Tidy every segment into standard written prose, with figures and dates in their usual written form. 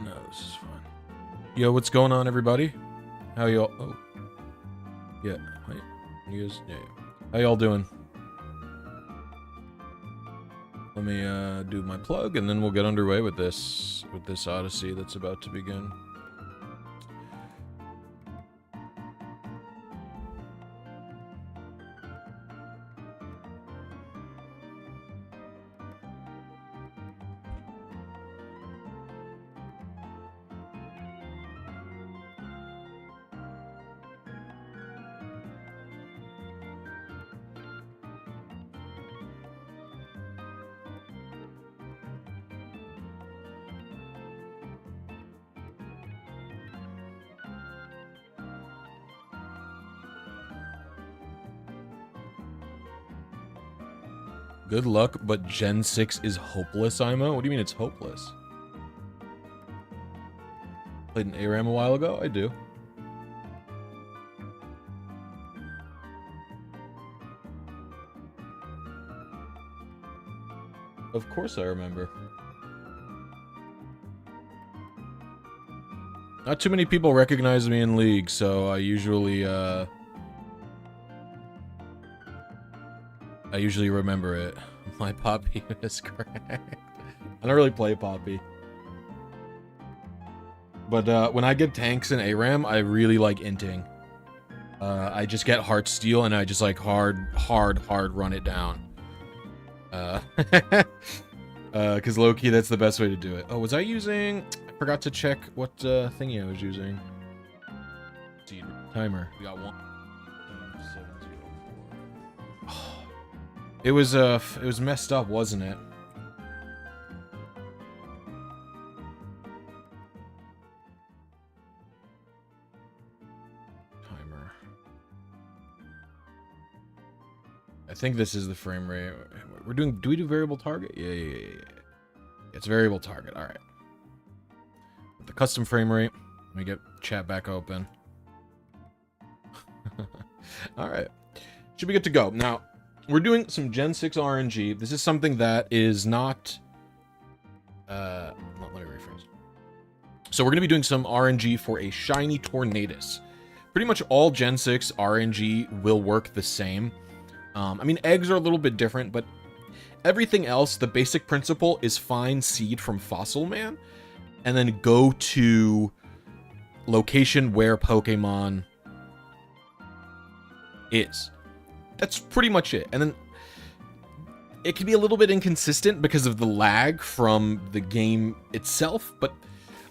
No, this is fine. Yo, what's going on, everybody? How y'all? Oh, yeah. Wait, you guys? Yeah. How y'all doing? Let me do my plug, and then we'll get underway with this odyssey that's about to begin. Good luck, but Gen 6 is hopeless, Imo? What do you mean it's hopeless? Played an ARAM a while ago? I do. Of course I remember. Not too many people recognize me in League, so I usually remember it. My Poppy is correct. I don't really play Poppy. But when I get tanks in ARAM, I really like inting. I just get Heartsteel and I just like hard run it down. Cause low-key, that's the best way to do it. Oh, was I using... I forgot to check what thingy I was using. Seed timer. We got one. It was messed up, wasn't it? Timer. I think this is the frame rate. We're doing. Do we do variable target? Yeah. It's variable target. All right. The custom frame rate. Let me get chat back open. All right. Should be good to go. Now, we're doing some Gen 6 RNG. This is something that is not... let me rephrase. So we're going to be doing some RNG for a shiny Tornadus. Pretty much all Gen 6 RNG will work the same. I mean, eggs are a little bit different, but everything else, the basic principle is find seed from Fossil Man, and then go to location where Pokemon is. That's pretty much it. And then it can be a little bit inconsistent because of the lag from the game itself, but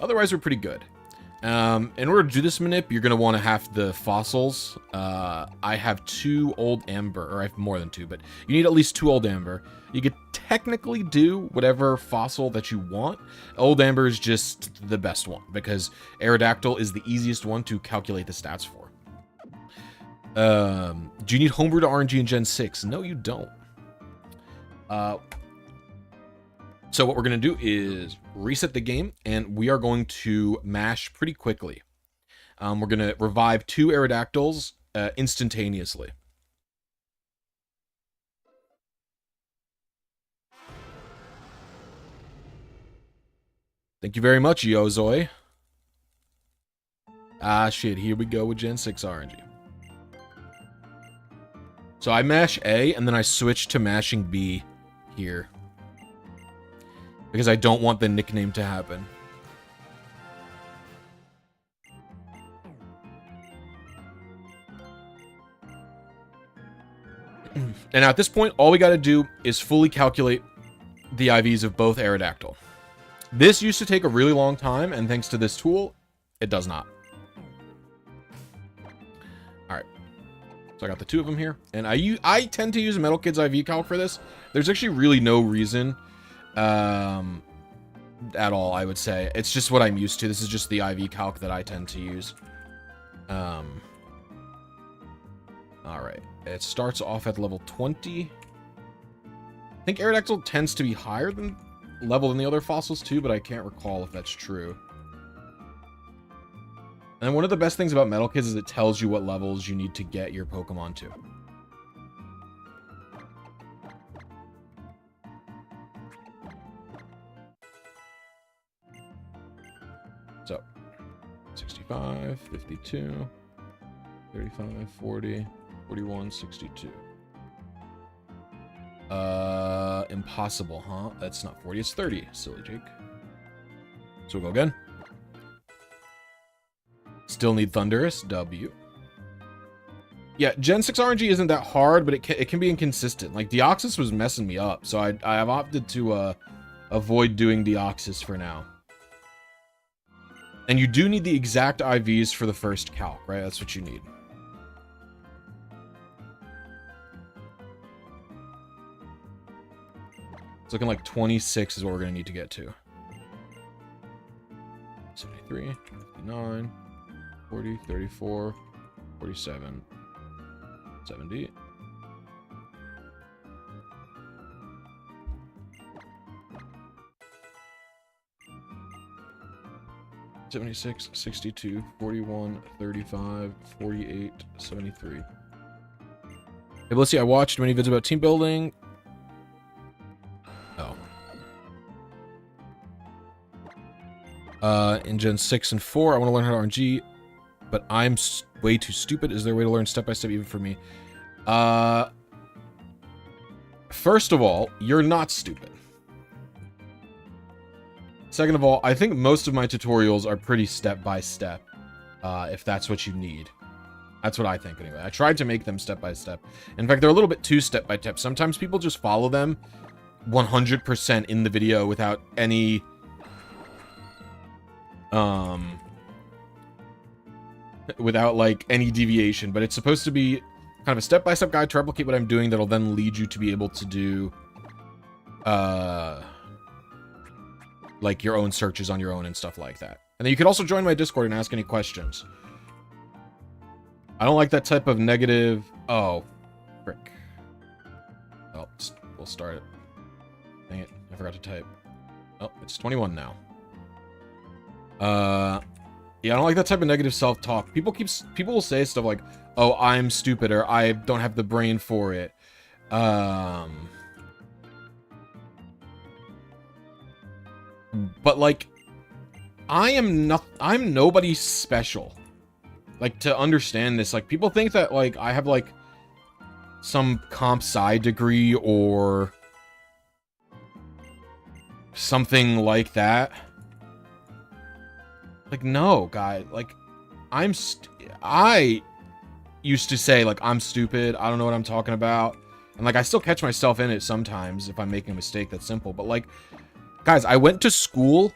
otherwise we're pretty good. In order to do this manip, you're going to want to have the fossils. I have 2 old amber, or I have more than 2, but you need at least 2 old amber. You could technically do whatever fossil that you want. Old amber is just the best one because Aerodactyl is the easiest one to calculate the stats for. Do you need homebrew to RNG in Gen 6? No, you don't. So what we're going to do is reset the game, and we are going to mash pretty quickly. We're going to revive 2 Aerodactyls instantaneously. Thank you very much, Yozoi. Ah, shit, here we go with Gen 6 RNG. So I mash A, and then I switch to mashing B here. Because I don't want the nickname to happen. And at this point, all we got to do is fully calculate the IVs of both Aerodactyl. This used to take a really long time, and thanks to this tool, it does not. Alright. So I got the 2 of them here. And I tend to use Metal Kid's IV calc for this. There's actually really no reason at all, I would say. It's just what I'm used to. This is just the IV calc that I tend to use. Alright. It starts off at level 20. I think Aerodactyl tends to be higher than level than the other fossils too, but I can't recall if that's true. And one of the best things about Metal Kids is it tells you what levels you need to get your Pokemon to. 45, 52, 35, 40, 41, 62. Impossible, huh? That's not 40, it's 30, silly Jake. So we'll go again. Still need Thunderous, W. Yeah, Gen 6 RNG isn't that hard, but it can be inconsistent. Like, Deoxys was messing me up, so I have opted to avoid doing Deoxys for now. And you do need the exact IVs for the first calc, right? That's what you need. It's looking like 26 is what we're going to need to get to. 73, 59, 40, 34, 47, 70. $76, 62, 41, 35, 48, 73. Hey, let's see. I watched many vids about team building. In Gen 6 and 4, I want to learn how to RNG, but I'm way too stupid. Is there a way to learn step by step even for me? First of all, you're not stupid. Second of all, I think most of my tutorials are pretty step by step, if that's what you need. That's what I think anyway. I tried to make them step by step. In fact, they're a little bit too step by step. Sometimes people just follow them 100% in the video without any without like any deviation, but it's supposed to be kind of a step-by-step guide to replicate what I'm doing that'll then lead you to be able to do like your own searches on your own and stuff like that. And then you can also join my Discord and ask any questions. I don't like that type of negative. Oh, frick. Oh, we'll start it. Dang it, I forgot to type. Oh, it's 21 now. Yeah, I don't like that type of negative self-talk. People will say stuff like, "Oh, I'm stupid," or "I don't have the brain for it." But like, I'm nobody special. Like, to understand this, like, people think that like I have like some comp sci degree or something like that. Like, no, guy. Like, I used to say, like, I'm stupid. I don't know what I'm talking about. And, like, I still catch myself in it sometimes if I'm making a mistake that's simple. But, like, guys, I went to school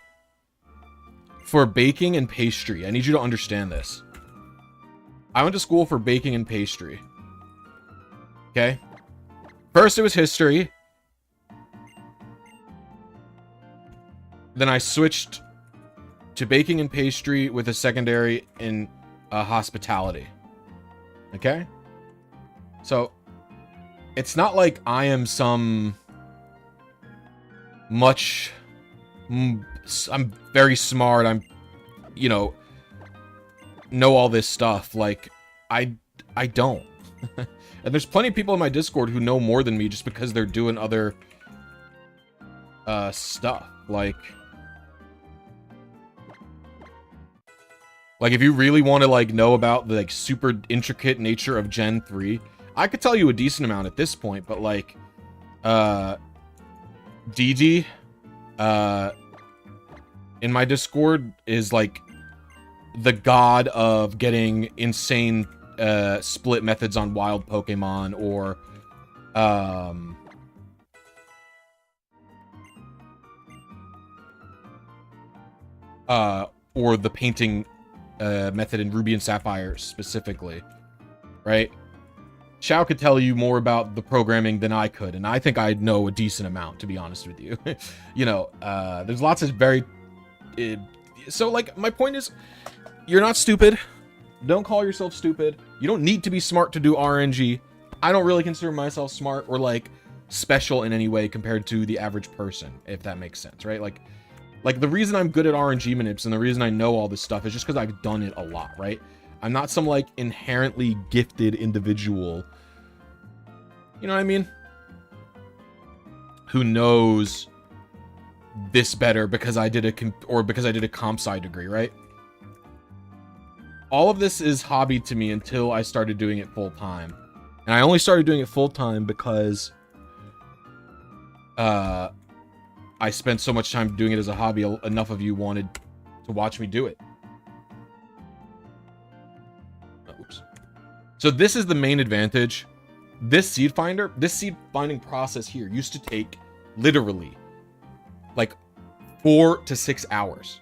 for baking and pastry. I need you to understand this. I went to school for baking and pastry. Okay? First, it was history. Then I switched to baking and pastry with a secondary in hospitality. Okay? So, it's not like I am some I'm very smart. I'm, you know all this stuff. Like, I don't. And there's plenty of people in my Discord who know more than me just because they're doing other stuff. Like, if you really want to, like, know about the, like, super intricate nature of Gen 3, I could tell you a decent amount at this point, but, like, DD, in my Discord is, like, the god of getting insane, split methods on wild Pokemon, or, or the painting method in Ruby and Sapphire specifically, right? Xiao could tell you more about the programming than I could, and I think I know a decent amount, to be honest with you. There's lots of very... so, like, my point is, you're not stupid. Don't call yourself stupid. You don't need to be smart to do RNG. I don't really consider myself smart or, like, special in any way compared to the average person, if that makes sense, right? Like, the reason I'm good at RNG manips and the reason I know all this stuff is just because I've done it a lot, right? I'm not some, like, inherently gifted individual, you know what I mean? Who knows this better because I did a comp sci degree, right? all of this is hobby to me until I started doing it full time. And I only started doing it full time because I spent so much time doing it as a hobby, enough of you wanted to watch me do it. Oh, oops. So this is the main advantage. This seed finding process here used to take literally like 4 to 6 hours.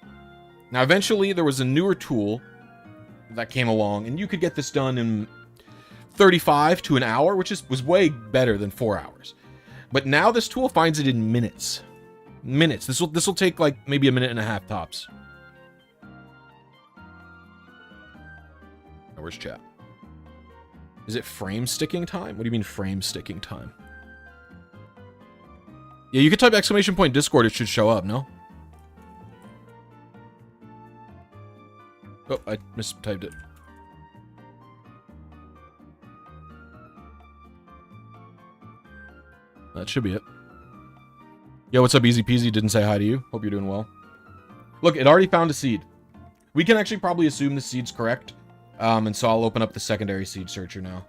Now, eventually there was a newer tool that came along and you could get this done in 35 to an hour, which was way better than 4 hours. But now this tool finds it in minutes. Minutes. This will take like maybe a minute and a half tops. Oh, where's chat? Is it frame sticking time? What do you mean frame sticking time? Yeah, you could type exclamation point Discord, it should show up, no? Oh, I mistyped it. That should be it. Yo, what's up, Easy Peasy? Didn't say hi to you. Hope you're doing well. Look, it already found a seed. We can actually probably assume the seed's correct. And so I'll open up the secondary seed searcher now.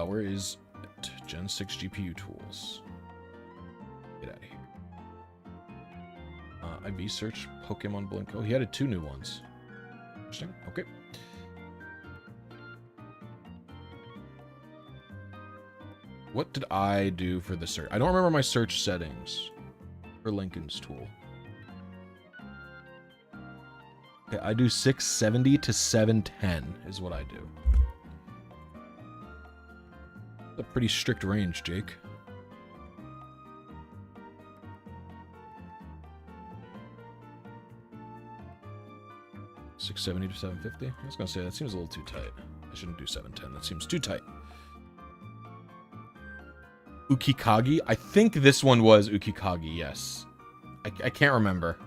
Where is it? Gen 6 GPU tools. Get out of here. IV search Pokemon Blink. Oh, he added 2 new ones. Interesting. Okay. What did I do for the search? I don't remember my search settings for Lincoln's tool. Okay, I do 670 to 710 is what I do. A pretty strict range, Jake. $670 to $750. I was gonna say that seems a little too tight. I shouldn't do 710. That seems too tight. Ukikagi? I think this one was Ukikagi, yes. I can't remember.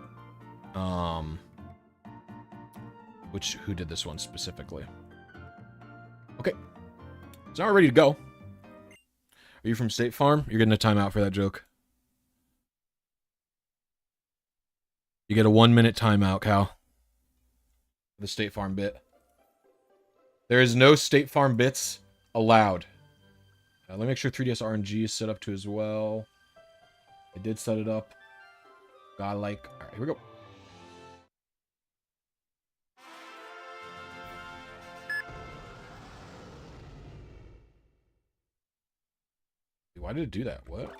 Who did this one specifically? Okay. So now we're ready to go. Are you from State Farm? You're getting a timeout for that joke. You get a 1-minute timeout, Cal. The State Farm bit. There is no State Farm bits allowed. Let me make sure 3DS RNG is set up to as well. I did set it up. Godlike. All right, here we go. Why did it do that? What?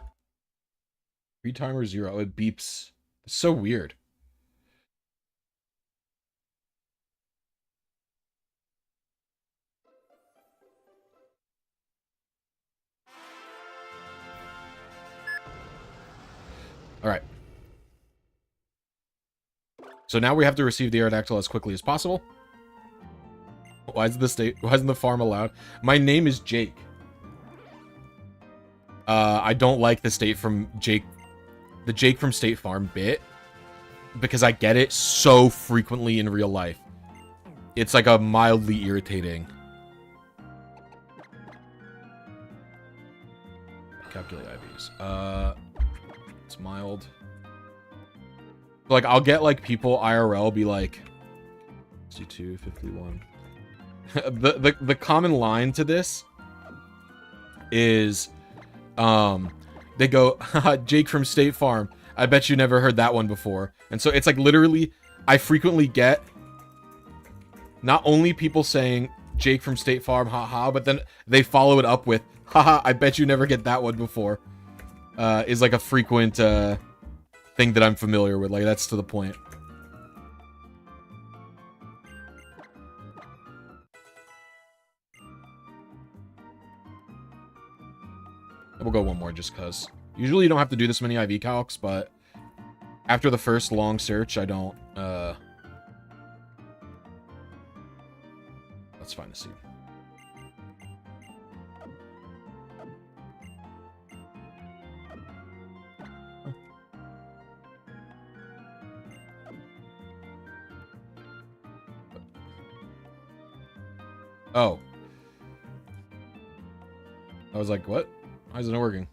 Timer 0. It beeps. It's so weird. All right. So now we have to receive the Aerodactyl as quickly as possible. Why isn't the farm allowed? My name is Jake. I don't like the Jake from State Farm bit because I get it so frequently in real life. It's like a mildly irritating. Calculate IVs. It's mild. Like, I'll get, like, people IRL be like, 62, 51. the common line to this is, they go, Jake from State Farm. I bet you never heard that one before. And so it's like, literally, I frequently get not only people saying Jake from State Farm, haha, but then they follow it up with, haha, I bet you never get that one before. Is like a frequent, thing that I'm familiar with. Like, that's to the point. We'll go one more just because. Usually you don't have to do this many IV calcs, but after the first long search, I don't, Let's find the seed. Oh. I was like, what? Why isn't it working?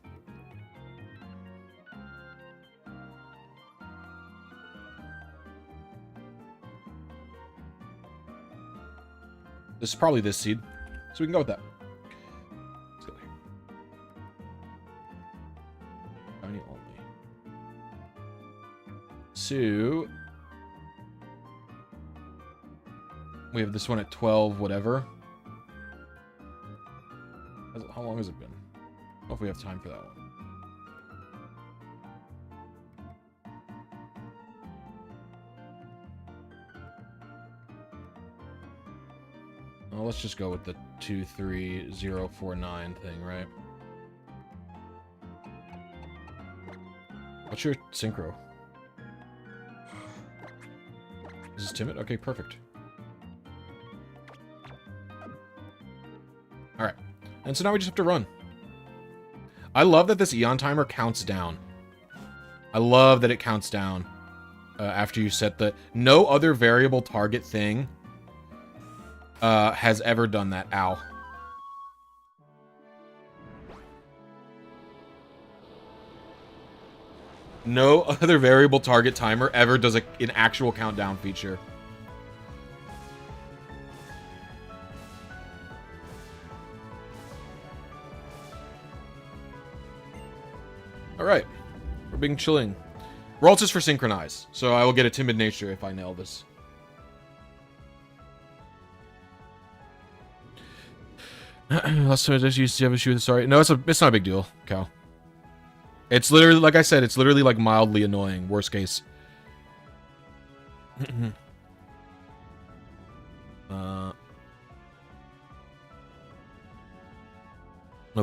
This is probably this seed. So we can go with that. Let's go here. Shiny only. So we have this one at 12, whatever. How long has it been? I don't know if we have time for that one. Well, let's just go with the 23049 thing, right? What's your synchro? Is this timid? Okay, perfect. Alright. And so now we just have to run. I love that this Eon Timer counts down. I love that it counts down after you set the... No other variable target thing has ever done that. Ow. No other variable target timer ever does an actual countdown feature. Alright. We're being chilling. Ralt is for synchronize, so I will get a timid nature if I nail this. Last time I just used to have a issue with sorry. No, it's not a big deal, Cal. It's literally, like I said, it's literally like mildly annoying, worst case. No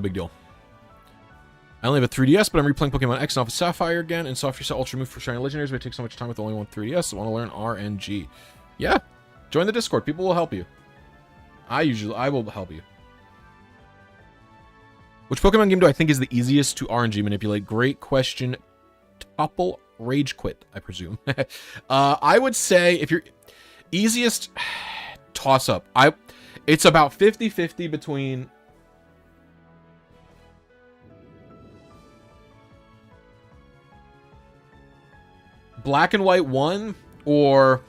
big deal. I only have a 3DS, but I'm replaying Pokemon X and Alpha Sapphire again, and Soft Reset Ultra move for shiny legendaries, but it takes so much time with only one 3DS. I want to learn RNG. Yeah, join the Discord. People will help you. I will help you. Which Pokemon game do I think is the easiest to RNG manipulate? Great question. Topple Rage Quit, I presume. I would say if you're easiest toss up. It's about 50-50 between Black and White 1 or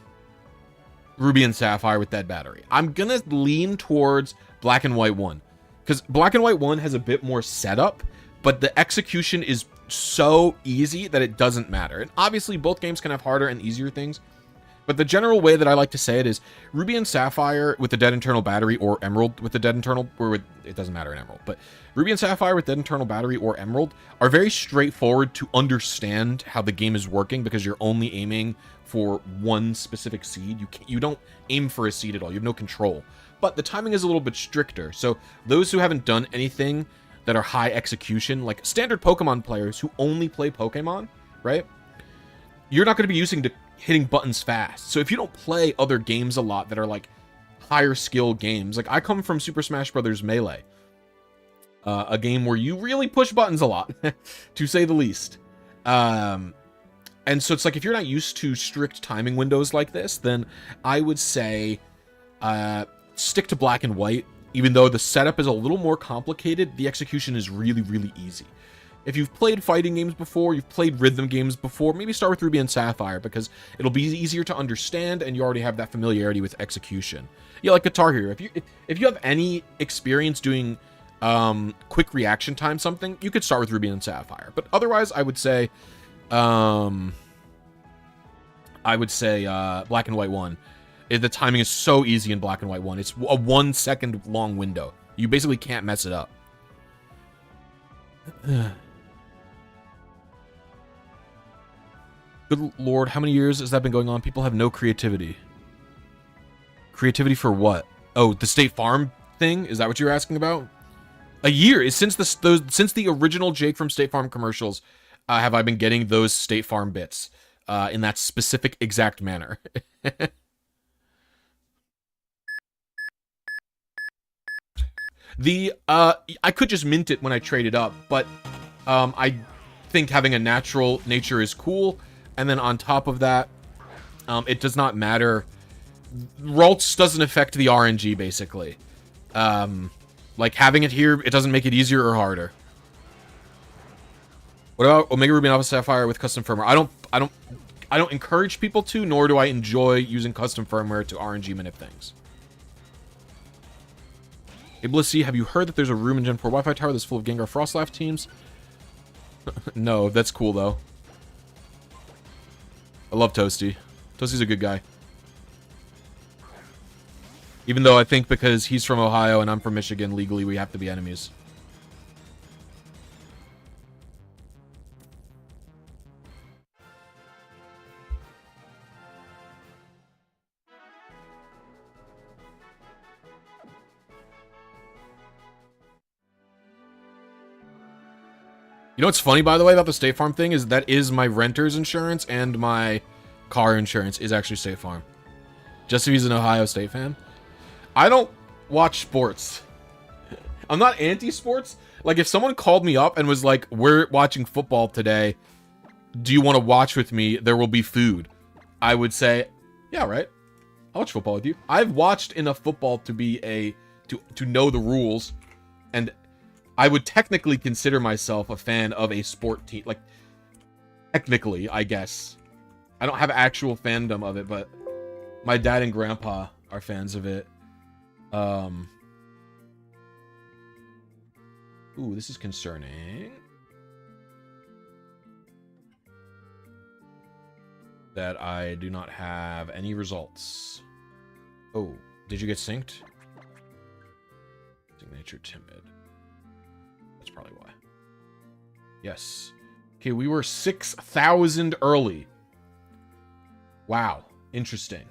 Ruby and Sapphire with Dead Battery. I'm gonna lean towards Black and White 1. Because Black and White 1 has a bit more setup, but the execution is so easy that it doesn't matter. And obviously, both games can have harder and easier things. But the general way that I like to say it is Ruby and Sapphire with the Dead Internal Battery or Emerald with the Dead Internal... or with, it doesn't matter in Emerald. But Ruby and Sapphire with Dead Internal Battery or Emerald are very straightforward to understand how the game is working because you're only aiming for one specific seed. You don't aim for a seed at all. You have no control. But the timing is a little bit stricter. So those who haven't done anything that are high execution, like standard Pokemon players who only play Pokemon, right? You're not going to be using to hitting buttons fast. So if you don't play other games a lot that are like higher skill games, like I come from Super Smash Bros. Melee, a game where you really push buttons a lot, to say the least. And so it's like if you're not used to strict timing windows like this, then I would say stick to Black and White. Even though the setup is a little more complicated, the execution is really, really easy. If you've played fighting games before, you've played rhythm games before, maybe start with Ruby and Sapphire because it'll be easier to understand and you already have that familiarity with execution. Yeah, like Guitar Hero. If you have any experience doing quick reaction time something, you could start with Ruby and Sapphire. But otherwise, I would say Black and White 1. The timing is so easy in Black and White 1. It's a 1 second long window. You basically can't mess it up. Good lord, how many years has that been going on? People have no creativity. Creativity for what? Oh, the State Farm thing? Is that what you're asking about? A year. Since the original Jake from State Farm commercials, have I been getting those State Farm bits in that specific exact manner. I could just mint it when I trade it up, but I think having a natural nature is cool. And then on top of that, it does not matter. Ralts doesn't affect the RNG, basically. Like, having it here, it doesn't make it easier or harder. What about Omega Ruby and Alpha Sapphire with custom firmware? I don't encourage people to, nor do I enjoy using custom firmware to RNG manip things. Hey, Blisy, have you heard that there's a room in Gen 4 Wi-Fi tower that's full of Gengar Frostlaugh teams? No, that's cool, though. I love Toasty. Toasty's a good guy. Even though I think because he's from Ohio and I'm from Michigan, legally we have to be enemies. You know what's funny, by the way, about the State Farm thing is that is my renter's insurance and my car insurance is actually State Farm. Just if he's an Ohio State fan. I don't watch sports. I'm not anti-sports. Like, if someone called me up and was like, we're watching football today, do you want to watch with me? There will be food. I would say, yeah, right. I'll watch football with you. I've watched enough football to be to know the rules, and I would technically consider myself a fan of a sport team. Like, technically, I guess. I don't have actual fandom of it, but my dad and grandpa are fans of it. Ooh, this is concerning. That I do not have any results. Oh, did you get synced? Signature timid. That's probably why. Yes. Okay, we were 6,000 early. Wow. Interesting.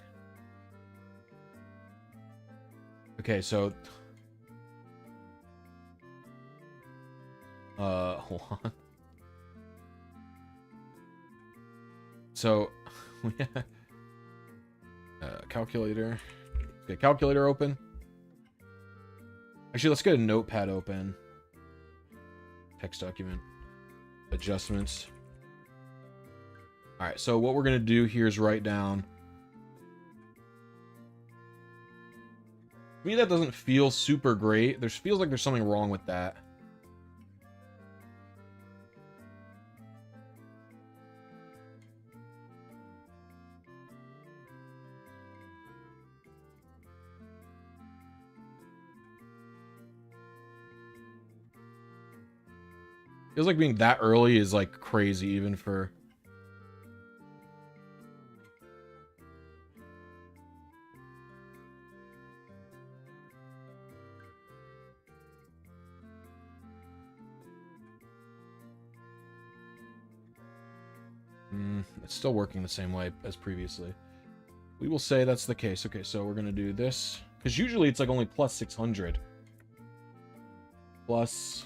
Okay, so... hold on. So, calculator. Get calculator open. Actually, let's get a notepad open. Text document. Adjustments. Alright, so what we're going to do here is write down. To me, that doesn't feel super great. There feels like there's something wrong with that. Feels like being that early is like crazy even for... It's still working the same way as previously. We will say that's the case. Okay, so we're going to do this. Because usually it's like only plus 600. Plus...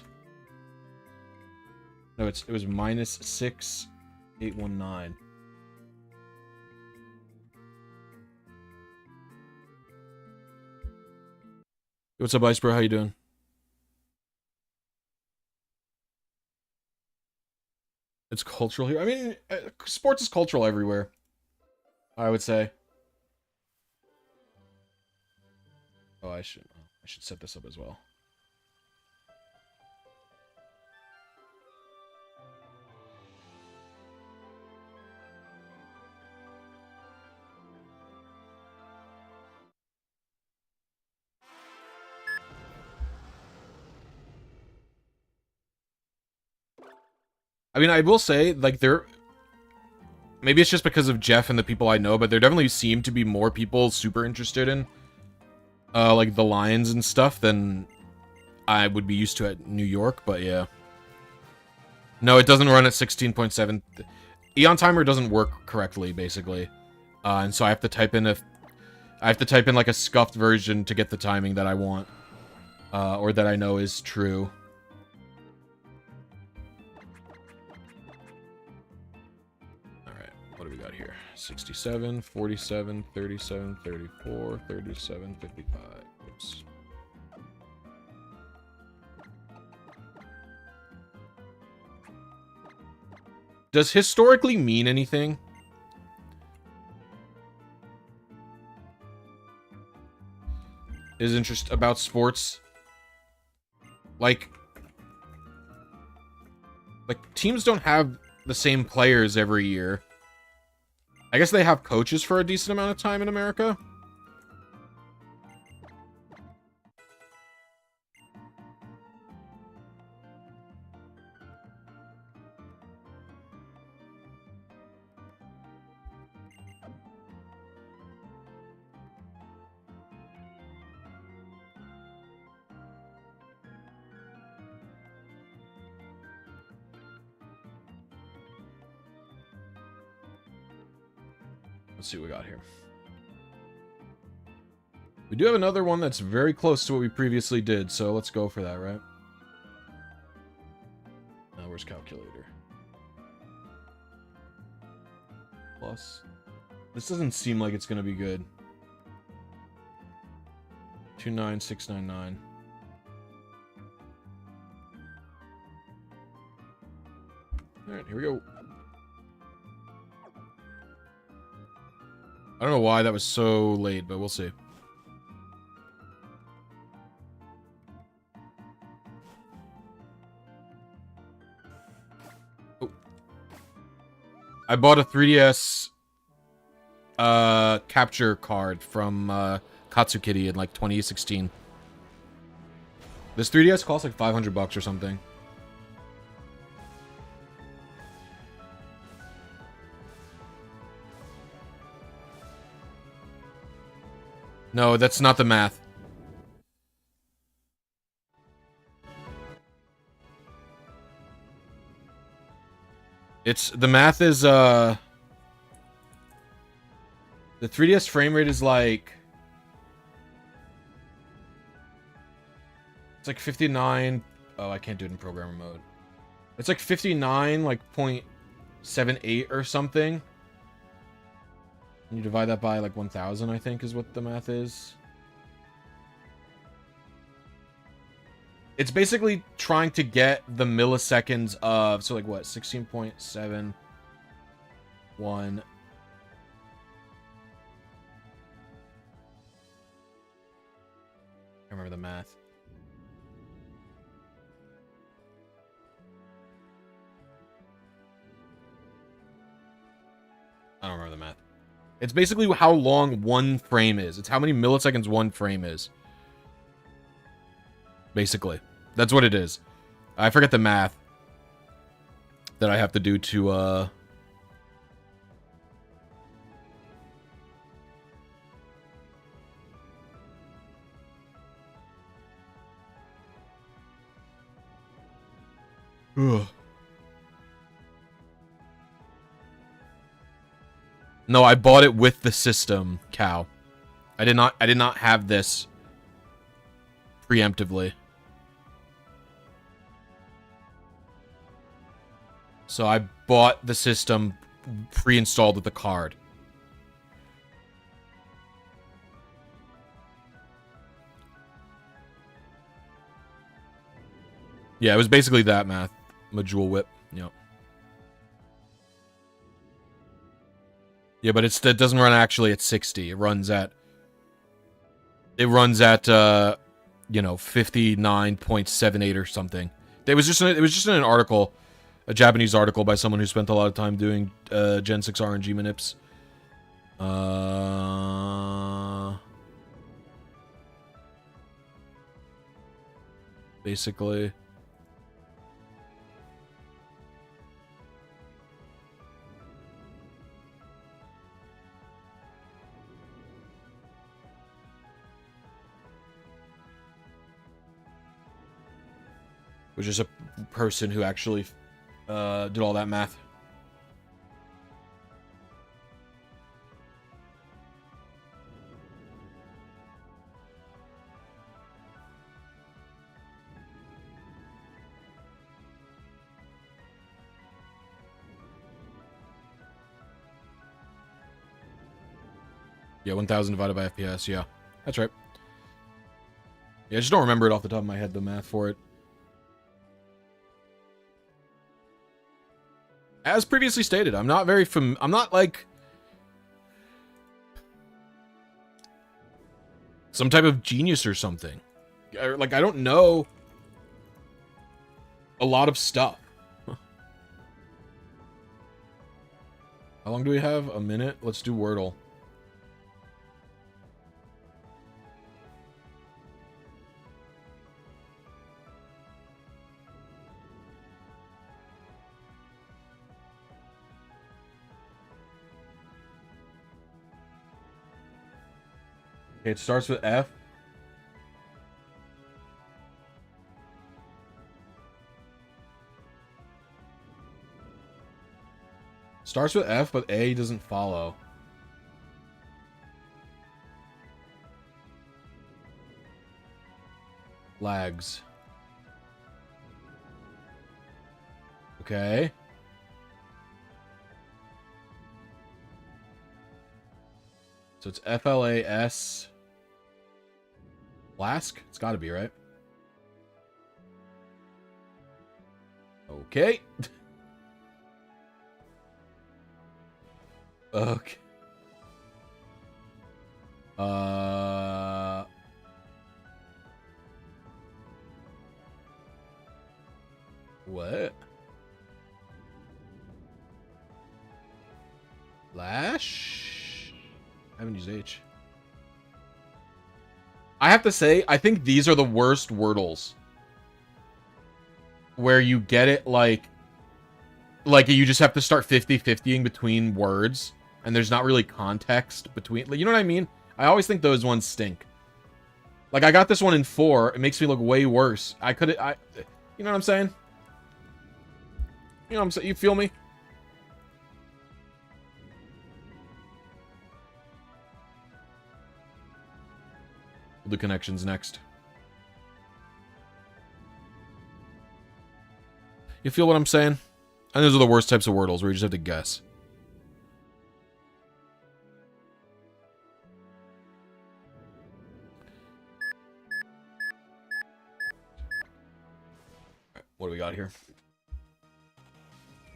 No, it was minus 6,819. What's up, Ice Bro? How you doing? It's cultural here. I mean, sports is cultural everywhere, I would say. Oh, I should set this up as well. I mean, I will say, like, maybe it's just because of Jeff and the people I know, but there definitely seem to be more people super interested in, like, the Lions and stuff than I would be used to at New York, but yeah. No, it doesn't run at 16.7. Eon Timer doesn't work correctly, basically. And so I have to type in like a scuffed version to get the timing that I want, or that I know is true. What do we got here? 67, 47, 37, 34, 37, 55. Oops. Does historically mean anything? Is interest about sports? Like teams don't have the same players every year. I guess they have coaches for a decent amount of time in America. Let's see what we got here. We do have another one that's very close to what we previously did, so let's go for that, right? Now, where's calculator? Plus. This doesn't seem like it's going to be good. 29699. Alright, here we go. I don't know why that was so late, but we'll see. Oh. I bought a 3DS capture card from Katsukitty in like 2016. This 3DS costs like $500 or something. No, that's not the math. The math is the 3DS frame rate is like it's like 59. Oh, I can't do it in programmer mode. It's like 59 like 0.78 or something. And you divide that by like 1000, I think is what the math is. It's basically trying to get the milliseconds of, so like what, 16.71. I remember the math. I don't remember the math. It's basically how long one frame is. It's how many milliseconds one frame is. Basically. That's what it is. I forget the math that I have to do to, Ugh. No, I bought it with the system, Cow. I did not have this preemptively. So I bought the system pre-installed with the card. Yeah, it was basically that math. Majewel whip. Yep. Yeah, but it doesn't run actually at 60. It runs at you know, 59.78 or something. It was just in an article, a Japanese article by someone who spent a lot of time doing Gen 6 RNG manips. Basically. Was just a person who actually did all that math. Yeah, 1000 divided by FPS, yeah. That's right. Yeah, I just don't remember it off the top of my head, the math for it. As previously stated, I'm not like some type of genius or something. Like, I don't know a lot of stuff. How long do we have? A minute? Let's do Wordle. Okay, it starts with F. Starts with F, but A doesn't follow. Lags. Okay. So it's FLAS Flask? It's got to be, right? Okay. Okay. What? Flash? I haven't used H. I have to say, I think these are the worst Wordles. Where you get it like you just have to start 50-50ing between words, and there's not really context between, you know what I mean? I always think those ones stink. Like, I got this one in 4, it makes me look way worse. You know what I'm saying? You know what I'm saying? You feel me? We'll do connections next. You feel what I'm saying? And those are the worst types of Wordles where you just have to guess. Alright, what do we got here?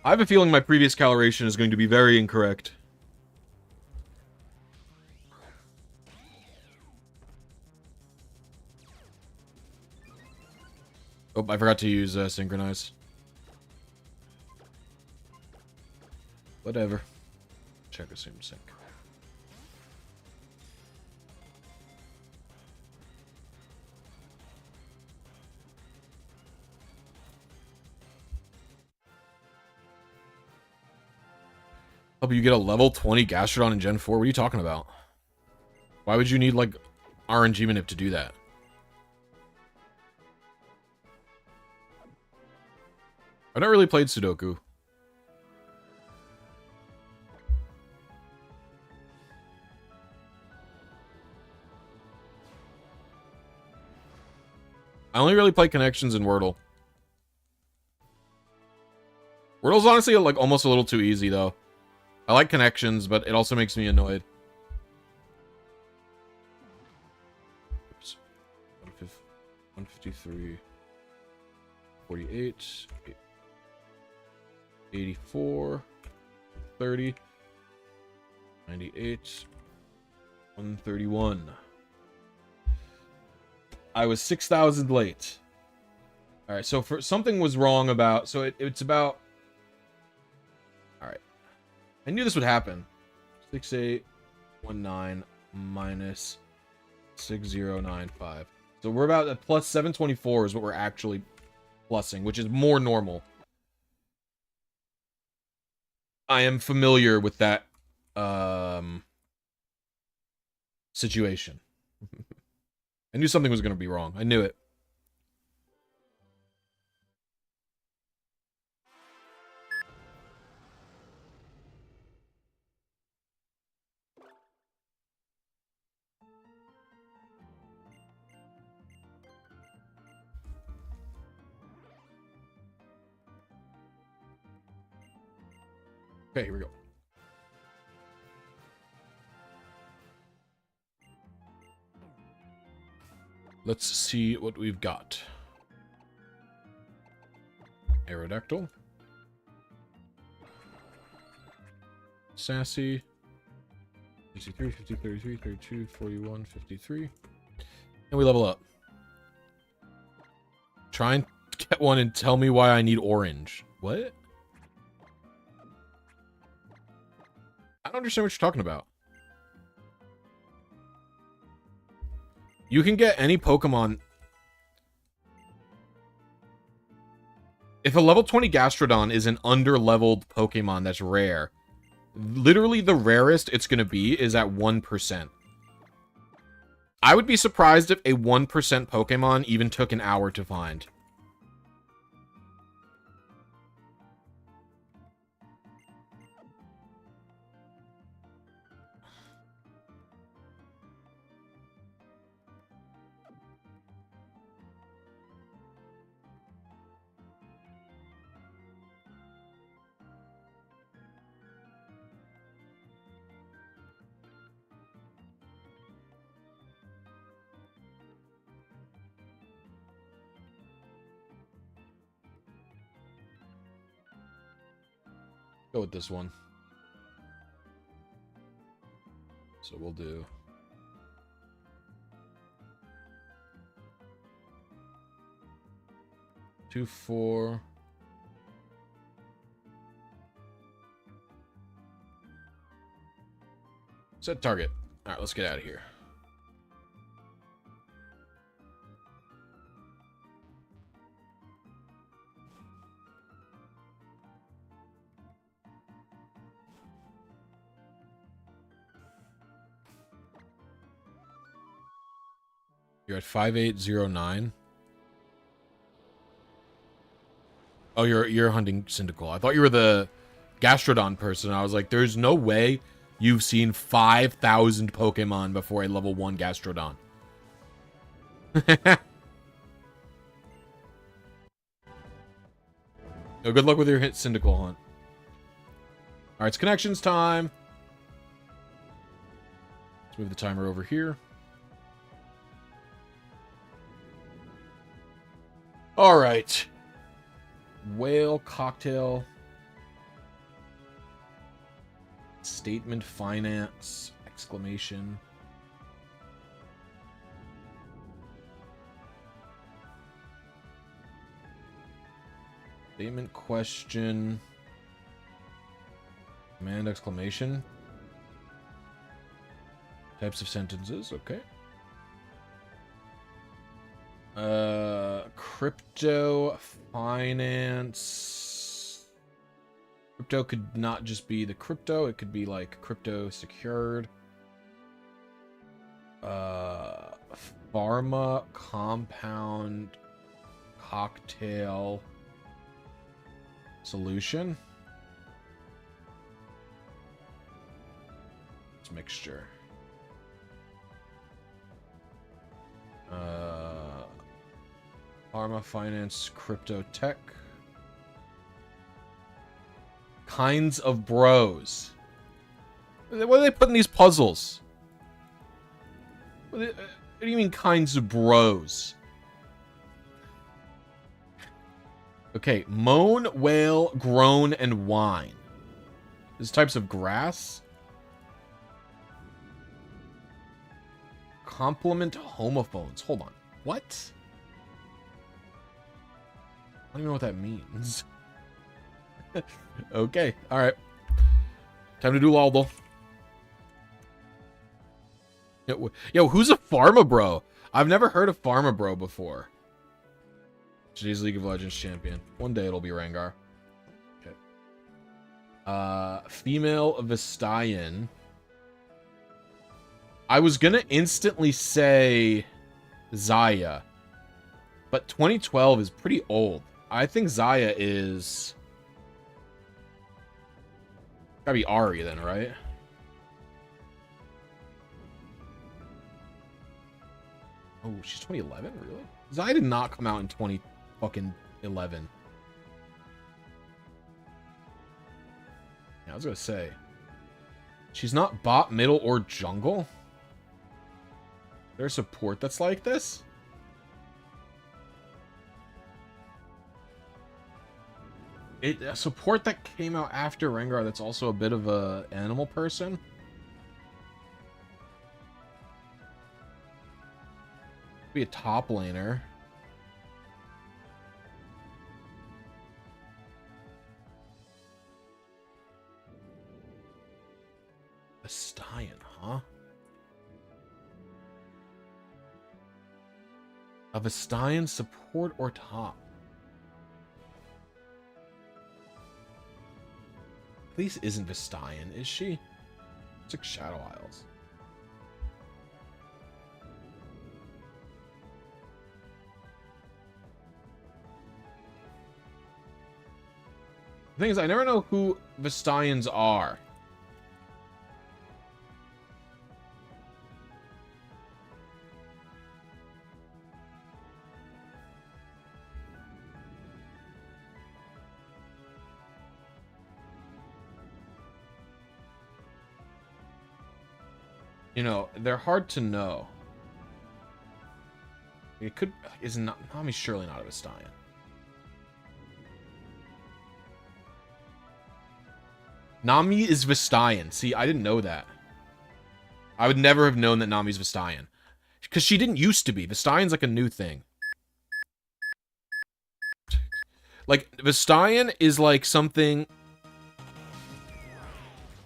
I have a feeling my previous calibration is going to be very incorrect. Oh, I forgot to use synchronize. Whatever. Check assume sync. Help you get a level 20 Gastrodon in Gen 4? What are you talking about? Why would you need, like, RNG manip to do that? I've not really played Sudoku. I only really play connections in Wordle. Wordle's honestly, like, almost a little too easy, though. I like connections, but it also makes me annoyed. Oops. 153. 48. 84. 30. 98. 131. I was 6,000 late. Alright, so for something was wrong about... So it's about... Alright. I knew this would happen. 6819 minus 6095. So we're about at plus 724 is what we're actually plussing, which is more normal. I am familiar with that situation. I knew something was going to be wrong. I knew it. Okay, here we go. Let's see what we've got. Aerodactyl. Sassy. 63, 50, 33, 32, 41, 53. And we level up. Try and get one and tell me why I need orange. What? I don't understand what you're talking about. You can get any Pokemon. If a level 20 Gastrodon is an under-leveled Pokemon that's rare, literally the rarest it's going to be is at 1%. I would be surprised if a 1% Pokemon even took an hour to find. Go with this one. So we'll do... Two, 4... Set target. Alright, let's get out of here. You're at 5809. Oh, you're hunting Cyndaquil. I thought you were the Gastrodon person. I was like, there's no way you've seen 5,000 Pokemon before a level 1 Gastrodon. Oh, good luck with your hit Cyndaquil hunt. Alright, it's connections time. Let's move the timer over here. Alright. Whale cocktail. Statement finance. Exclamation. Statement question. Command exclamation. Types of sentences, okay. Crypto finance. Crypto could not just be the crypto, it could be like crypto secured. Pharma compound cocktail solution. It's mixture. Pharma finance crypto tech. Kinds of bros. What do they put in these puzzles? What do you mean kinds of bros? Okay, moan, wail, groan, and whine. These types of grass. Compliment homophones. Hold on. What? I don't even know what that means. Okay, alright. Time to do Laldal. Yo, who's a Pharma Bro? I've never heard of Pharma Bro before. Today's League of Legends champion. One day it'll be Rengar. Okay. Female Vestayan. I was gonna instantly say Zaya, but 2012 is pretty old. I think Zaya is... Gotta be Ari then, right? Oh, she's 2011? Really? Zaya did not come out in 2011. Yeah, I was gonna say. She's not bot, middle, or jungle? There's support that's like this? A support that came out after Rengar that's also a bit of a animal person? Be a top laner. Vestayan, huh? A Vestayan support or top? At least isn't Vestayan, is she? It's like Shadow Isles. The thing is, I never know who Vestayans are. You know, they're hard to know. It could... is not... I mean, surely not a Vestayan. Nami is Vestayan. See, I didn't know that. I would never have known that Nami's Vestayan. Because she didn't used to be. Vestayan's like a new thing. Like, Vestayan is like something...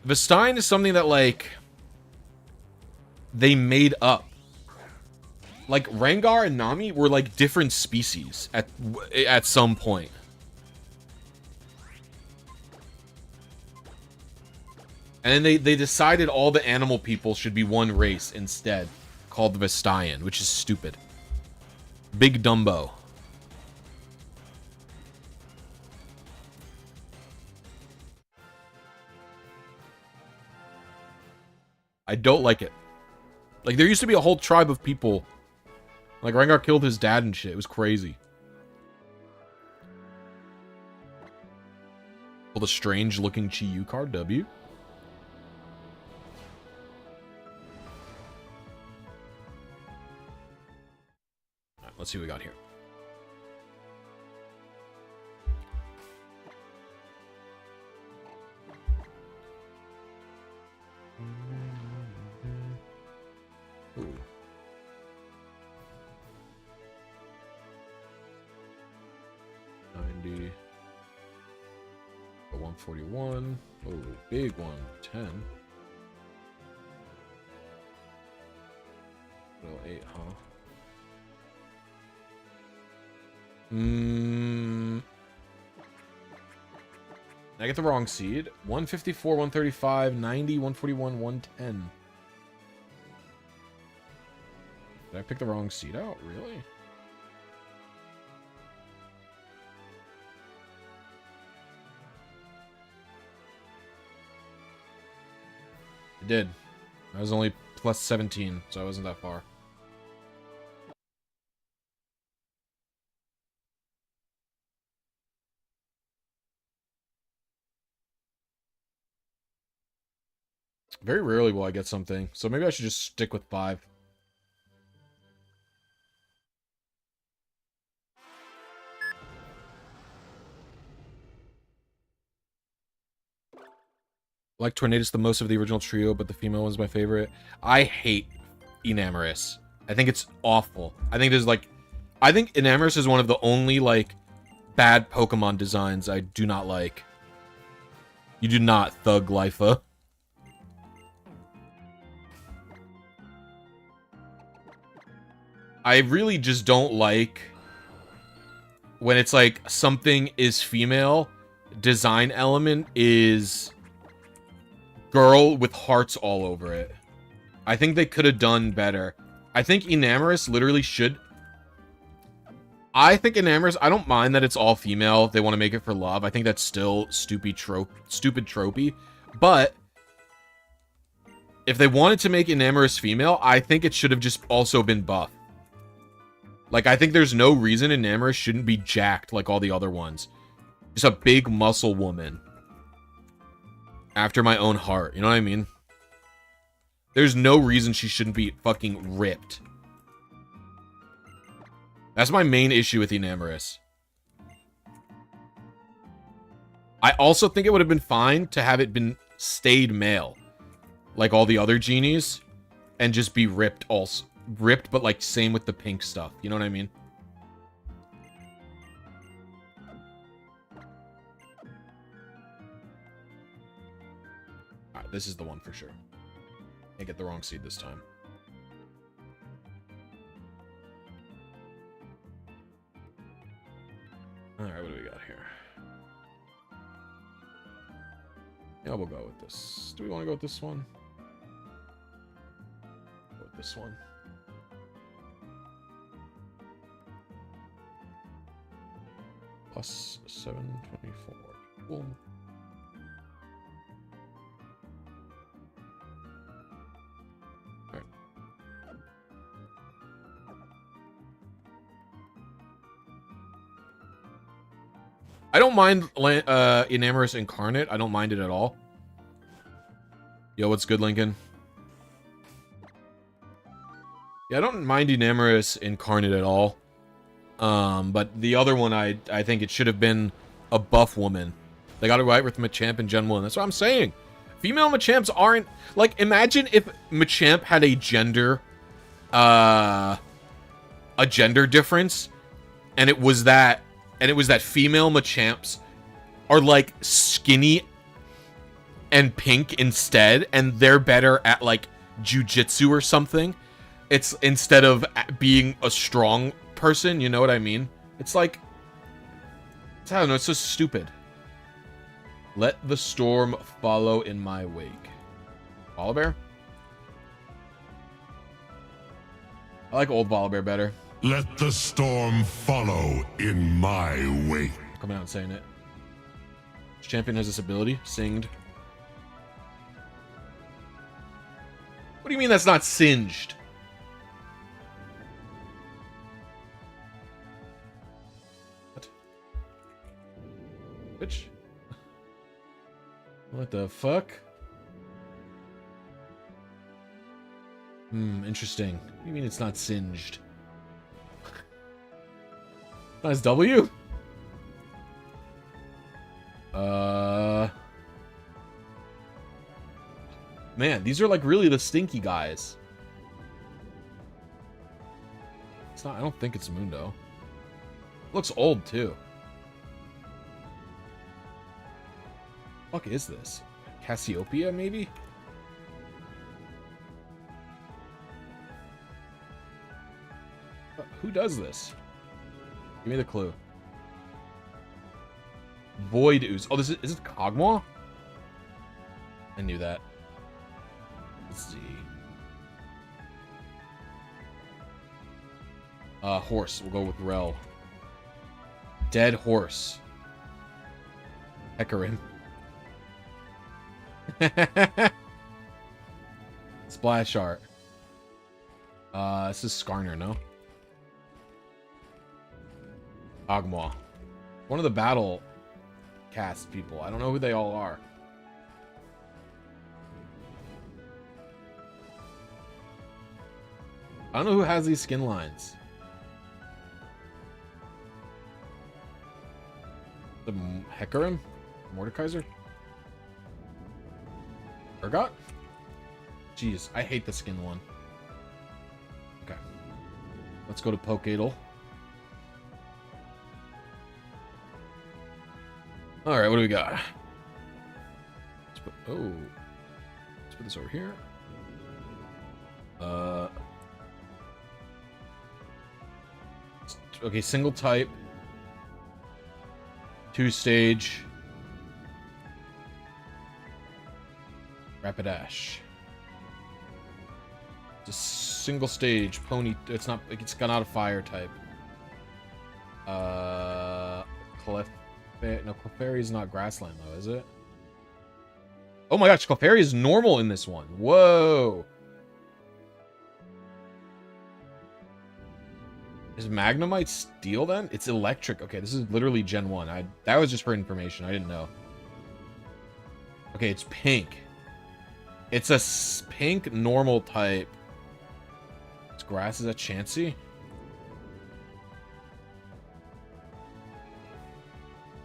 Vestayan is something that, like... they made up. Like, Rengar and Nami were, like, different species at some point. And then they decided all the animal people should be one race instead, called the Vestayan, which is stupid. Big Dumbo. I don't like it. Like, there used to be a whole tribe of people. Like, Rengar killed his dad and shit. It was crazy. Pulled a strange-looking Chi-Yu card, W. Alright, let's see what we got here. Ooh. A 141. Oh, big one. 10. Little 8, huh? I get the wrong seed. 154, 135, 90, 141, 110. Did I pick the wrong seed out? Really? I did. I was only plus 17, so I wasn't that far. Very rarely will I get something, so maybe I should just stick with 5. I like Tornadus the most of the original trio, but the female one's my favorite. I hate Enamorous. I think it's awful. I think Enamorous is one of the only, like, bad Pokemon designs I do not like. You do not, Thug Lifa. I really just don't like when it's like something is female, design element is girl with hearts all over it. I think they could have done better. I think Enamorous literally should... I think Enamorous, I don't mind that it's all female. They want to make it for love. I think that's still stupid tropey. But if they wanted to make Enamorous female, I think it should have just also been buff. Like, I think there's no reason Enamorous shouldn't be jacked like all the other ones. Just a big muscle woman. After my own heart, you know what I mean? There's no reason she shouldn't be fucking ripped. That's my main issue with Enamorous. I also think it would have been fine to have it been stayed male. Like all the other genies. And just be ripped also. Ripped, but like same with the pink stuff. You know what I mean? Alright, this is the one for sure. I get the wrong seed this time. Alright, what do we got here? Yeah, we'll go with this. Do we want to go with this one? Go with this one. Plus 724. Cool. Alright. I don't mind Enamorous Incarnate. I don't mind it at all. Yo, what's good, Lincoln? Yeah, I don't mind Enamorous Incarnate at all. But the other one, I think it should have been a buff woman. They got it right with Machamp and Gen 1. That's what I'm saying. Female Machamps aren't... Like, imagine if Machamp had a gender difference, and it was that female Machamps are, like, skinny and pink instead, and they're better at, like, jujitsu or something. It's instead of being a strong person, you know what I mean? It's like... I don't know, it's so stupid. Let the storm follow in my wake. Volibear? I like old Volibear better. Let the storm follow in my wake. Coming out and saying it. This champion has this ability, Singed. What do you mean that's not singed? What? Which? What the fuck? Interesting. What do you mean it's not singed? Nice W? Man, these are like really the stinky guys. It's not, I don't think it's Mundo. Looks old too. Fuck is this? Cassiopeia, maybe? Who does this? Give me the clue. Void Ooze. Oh, is it Kog'Maw? I knew that. Let's see. Horse. We'll go with Rel. Dead horse. Hecarim. Splash art. This is Skarner, no? Kog'Maw. One of the battle cast people. I don't know who they all are. I don't know who has these skin lines. The Hecarim? Mordekaiser? Urgot? Jeez, I hate the skin one. Okay. Let's go to Pokefinder. Alright, what do we got? Let's put this over here. Okay, single type. 2-stage. Rapidash. It's a single stage pony. It's not. It's got out of fire type. No, Clefairy is not grassland though, is it? Oh my gosh, Clefairy is normal in this one. Whoa. Is Magnemite steel then? It's electric. Okay, this is literally Gen 1. That was just for information. I didn't know. Okay, it's pink. It's a pink normal type. It's grass. Is that Chansey?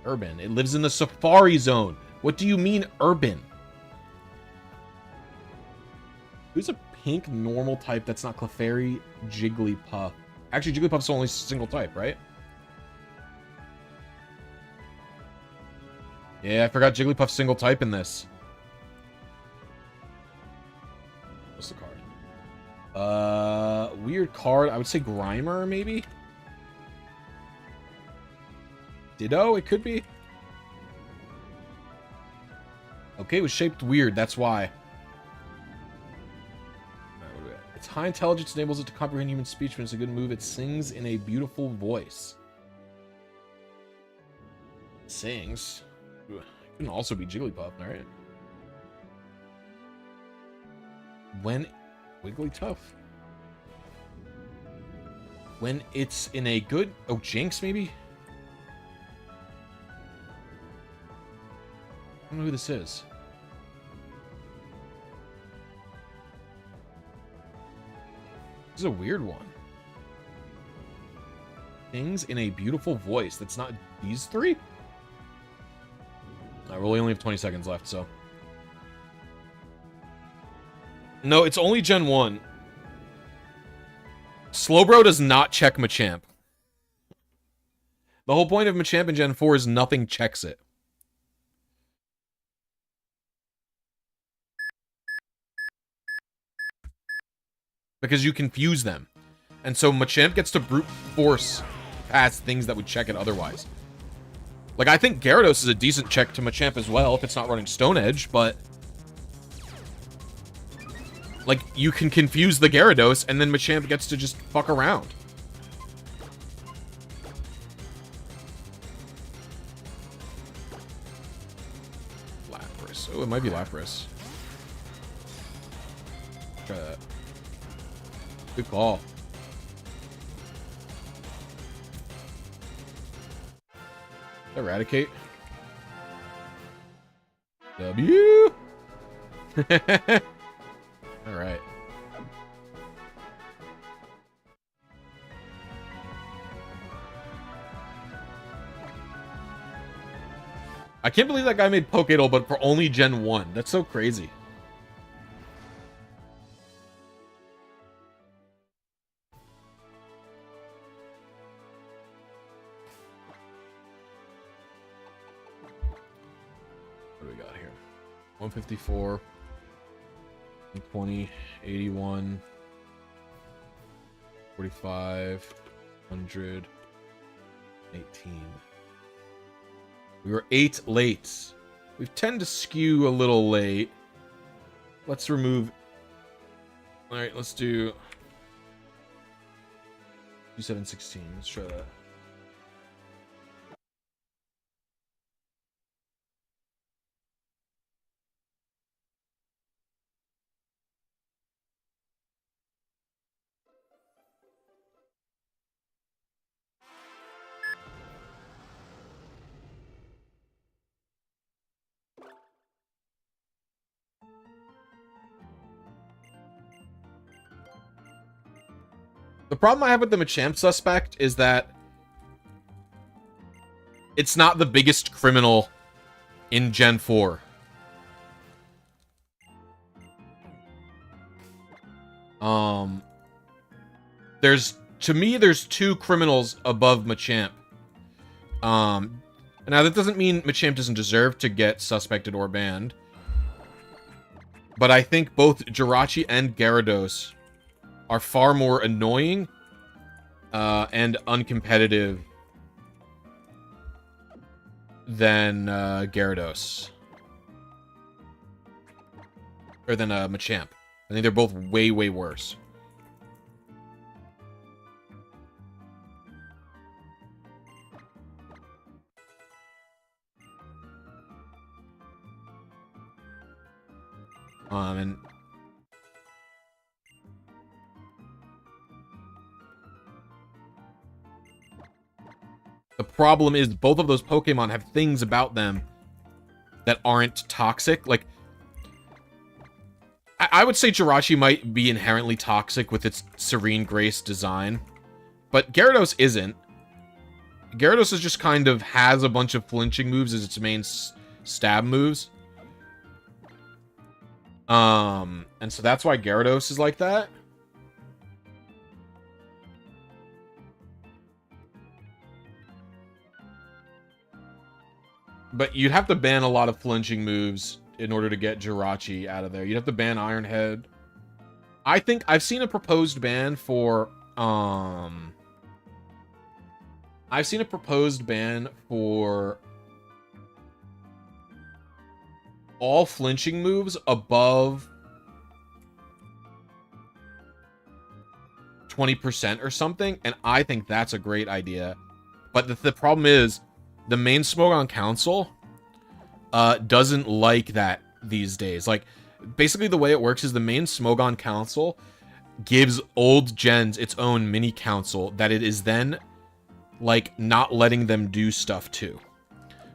Urban. It lives in the Safari Zone. What do you mean urban? Who's a pink normal type that's not Clefairy? Jigglypuff. Actually, Jigglypuff's only single type, right? Yeah, I forgot Jigglypuff's single type in this. What's the card? Weird card. I would say Grimer, maybe? Ditto, it could be. Okay, it was shaped weird, that's why. Its high intelligence enables it to comprehend human speech when it's a good move. It sings in a beautiful voice. Sings? It can also be Jigglypuff, alright? When... Wigglytuff? When it's in a good... Oh, Jinx, maybe? I don't know who this is. This is a weird one. Things in a beautiful voice. That's not these three? We only have 20 seconds left, so. No, it's only Gen 1. Slowbro does not check Machamp. The whole point of Machamp in Gen 4 is nothing checks it. Because you confuse them. And so Machamp gets to brute force past things that would check it otherwise. Like, I think Gyarados is a decent check to Machamp as well, if it's not running Stone Edge, but... like, you can confuse the Gyarados, and then Machamp gets to just fuck around. Lapras. Oh, it might be Lapras. Try that. Good call. Eradicate. W. All right. I can't believe that guy made Pokédoll, but for only Gen 1. That's so crazy. What do we got here? 154. 20, 81, 45, 100, 18. We were 8 late. We tend to skew a little late. Let's remove... Alright, let's do... 2716. Let's try that. The problem I have with the Machamp suspect is that it's not the biggest criminal in Gen 4. To me, there's 2 criminals above Machamp. Now that doesn't mean Machamp doesn't deserve to get suspected or banned. But I think both Jirachi and Gyarados are far more annoying and uncompetitive than Gyarados. Or than Machamp. I think they're both way, way worse. And the problem is both of those Pokemon have things about them that aren't toxic. Like, I would say Jirachi might be inherently toxic with its Serene Grace design, but Gyarados isn't. Gyarados is just kind of has a bunch of flinching moves as its main stab moves. And so that's why Gyarados is like that. But you'd have to ban a lot of flinching moves in order to get Jirachi out of there. You'd have to ban Iron Head. I think I've seen a proposed ban for all flinching moves above 20% or something, and I think that's a great idea. But the problem is, the main Smogon Council doesn't like that these days. Like, basically the way it works is the main Smogon Council gives old gens its own mini council that it is then, like, not letting them do stuff to.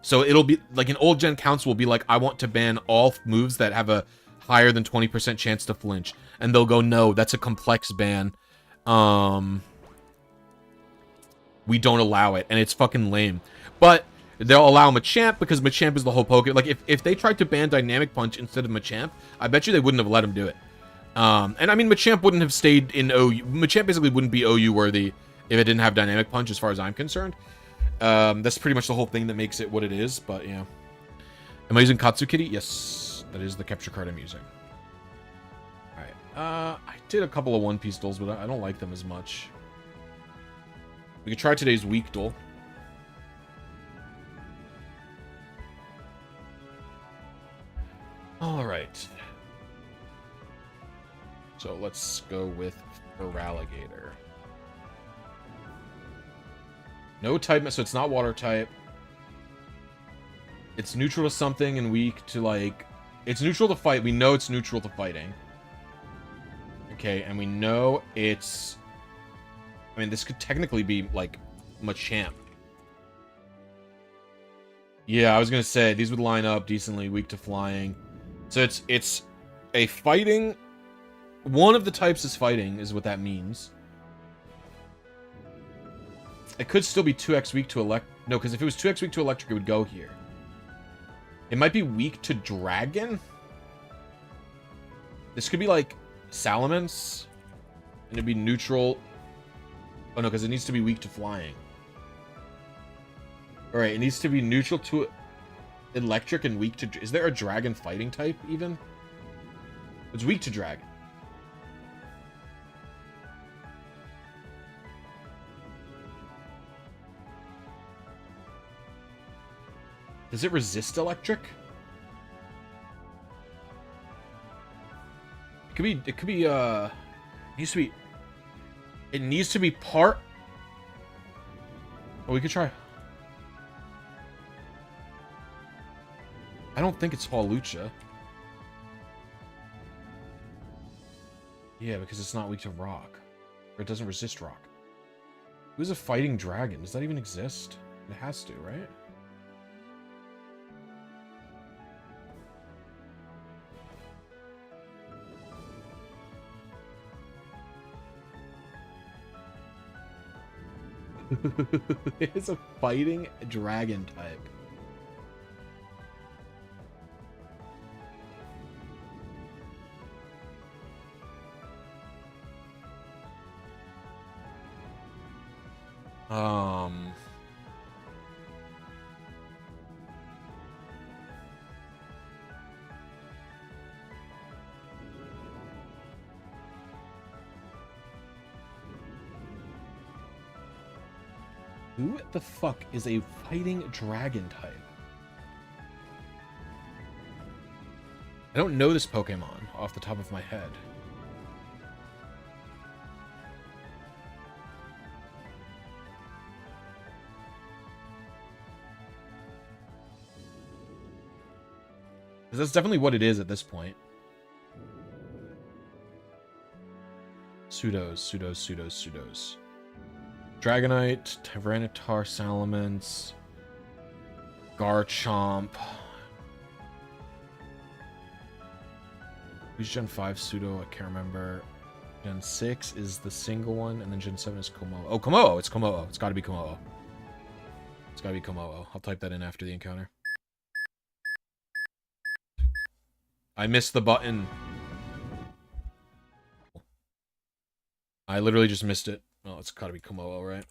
So it'll be, like, an old gen council will be like, I want to ban all moves that have a higher than 20% chance to flinch. And they'll go, no, that's a complex ban. We don't allow it. And it's fucking lame. But They'll allow Machamp because Machamp is the whole Poke. Like, if they tried to ban Dynamic Punch instead of Machamp, I bet you they wouldn't have let him do it. And I mean, Machamp wouldn't have stayed in OU. Machamp basically wouldn't be OU worthy if it didn't have Dynamic Punch, as far as I'm concerned. That's pretty much the whole thing that makes it what it is, but yeah. Am I using Katsukitty? Yes, that is the capture card I'm using. Alright, I did a couple of One Piece duels, but I don't like them as much. We could try today's week duel. Alright. So let's go with FRLG. No type, so it's not water type. It's neutral to something and weak to, like... It's neutral to fight. We know it's neutral to fighting. Okay, and we know it's... I mean, this could technically be, like, Machamp. Yeah, I was gonna say, these would line up decently, weak to flying. So it's a fighting... One of the types is fighting, is what that means. It could still be 2x weak to elect... No, because if it was 2x weak to electric, it would go here. It might be weak to dragon? This could be, like, Salamence. And it'd be neutral... Oh, no, because it needs to be weak to flying. Alright, it needs to be neutral to electric and weak to... Is there a dragon fighting type, even? It's weak to dragon. Does it resist electric? It could be, it needs to be part... Oh, we could try. I don't think it's Hawlucha. Yeah, because it's not weak to rock. Or it doesn't resist rock. Who's a fighting dragon? Does that even exist? It has to, right? It's a fighting dragon type. Who the fuck is a fighting dragon type? I don't know this Pokemon off the top of my head. That's definitely what it is at this point. Pseudos. Dragonite, Tyranitar, Salamence, Garchomp. Who's Gen 5 Pseudo? I can't remember. Gen 6 is the single one, and then Gen 7 is Komo. Oh, Komo! It's Komo. It's gotta be Komo. It's gotta be Komo. I'll type that in after the encounter. I missed the button. I literally just missed it. Oh, it's gotta be Komodo, right?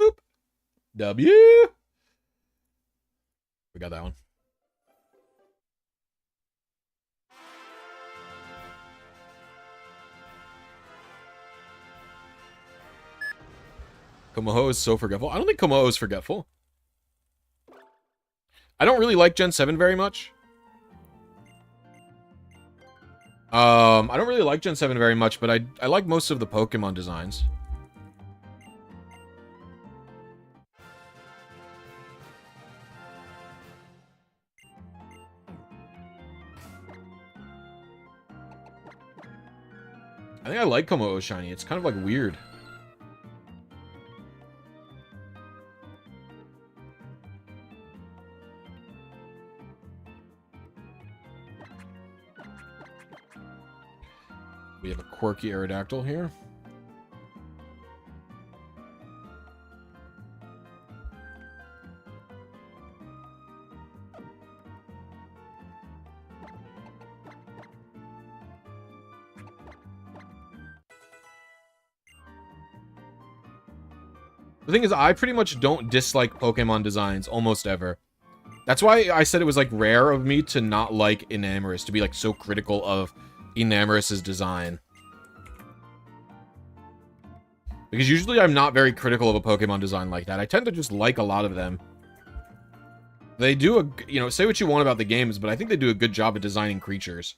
Boop. W. We got that one. Komodo is so forgetful. I don't think Komodo is forgetful. I don't really like Gen 7 very much. I don't really like Gen 7 very much, but I like most of the Pokemon designs. I think I like Komodo Shiny. It's kind of like weird. We have a quirky Aerodactyl here. The thing is, I pretty much don't dislike Pokemon designs almost ever. That's why I said it was, like, rare of me to not like Enamorous, to be, like, so critical of Enamorough's design. Because usually I'm not very critical of a Pokemon design like that. I tend to just like a lot of them. They do a, you know, say what you want about the games, but I think they do a good job at designing creatures.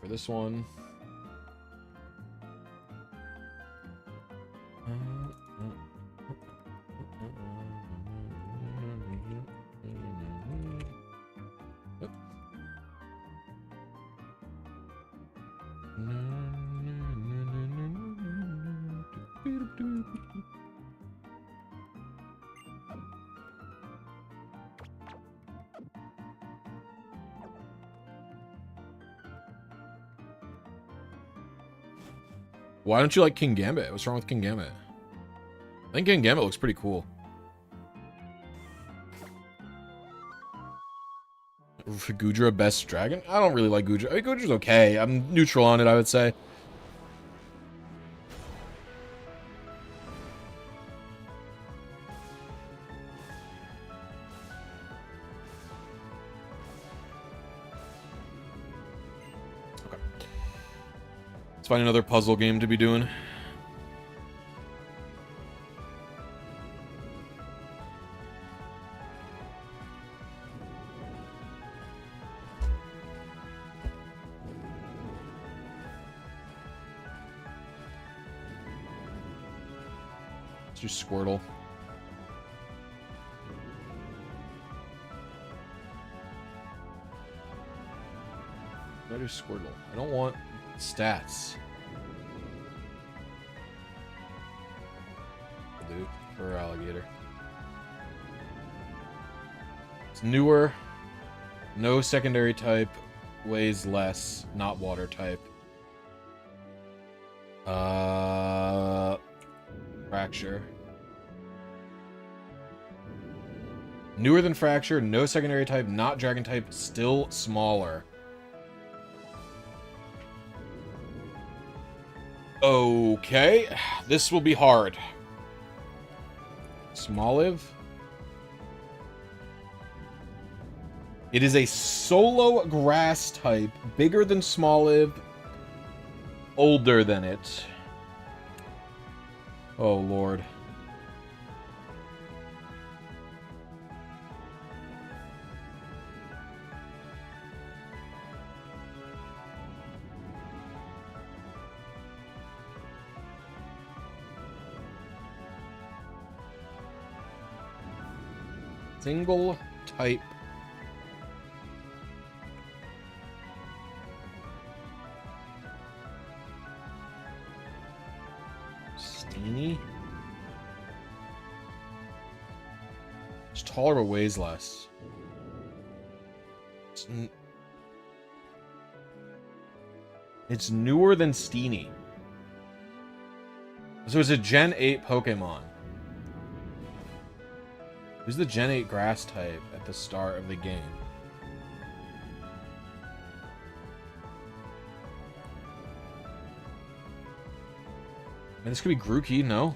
For this one. Why don't you like King Gambit? What's wrong with King Gambit? I think King Gambit looks pretty cool. Goodra best dragon? I don't really like Goodra. I mean, Goodra's okay. I'm neutral on it, I would say. Find another puzzle game to be doing. Let's do Squirtle. I do Squirtle. I don't want stats. Dude, for alligator. It's newer. No secondary type. Weighs less. Not water type. Fracture. Newer than Fracture. No secondary type. Not dragon type. Still smaller. Okay, this will be hard. Smoliv. It is a solo grass type, bigger than Smoliv, older than it. Oh, Lord. Single type. Steenie. It's taller but weighs less. It's newer than Steenie. So it's a Gen 8 Pokemon. Who's the Gen 8 grass type at the start of the game? I mean, this could be Grookey, no?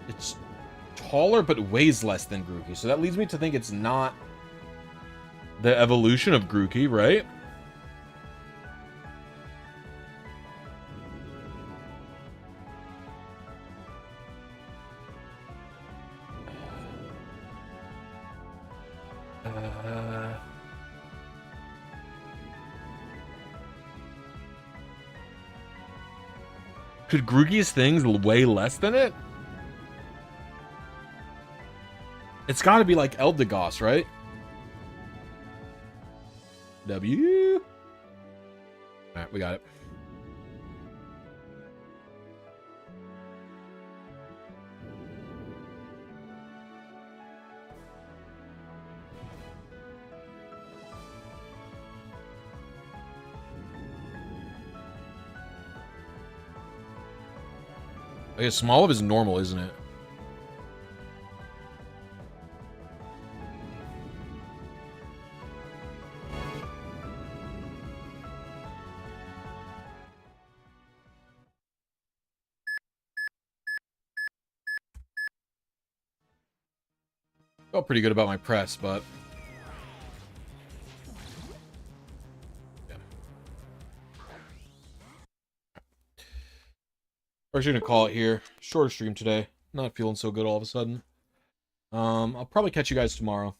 It's taller but weighs less than Grookey, so that leads me to think it's not the evolution of Grookey, right? Could Grookey's things weigh less than it? It's got to be like Eldegoss, right? W. Alright, we got it. I guess small of is normal, isn't it? Felt pretty good about my press, but yeah. We're actually gonna call it here. Shorter stream today. Not feeling so good all of a sudden. I'll probably catch you guys tomorrow.